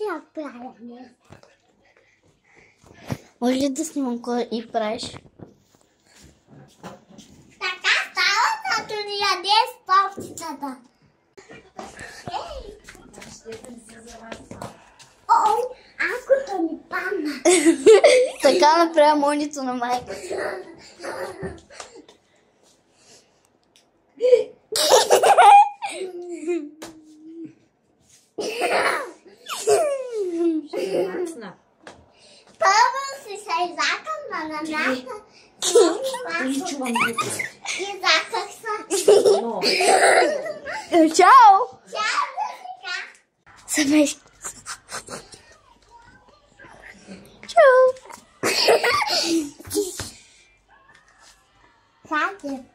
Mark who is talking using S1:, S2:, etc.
S1: a praia, né?
S2: Hoje да снимам какво и правиш.
S1: Така става като ни яде с топчетата. О, акото ми падна.
S2: Така направя монито на майка.
S1: Първо си се изакам на намята. И заках се.
S2: Чао!
S1: Чао, Жесика.
S2: Семейство. Чао!
S1: Саде.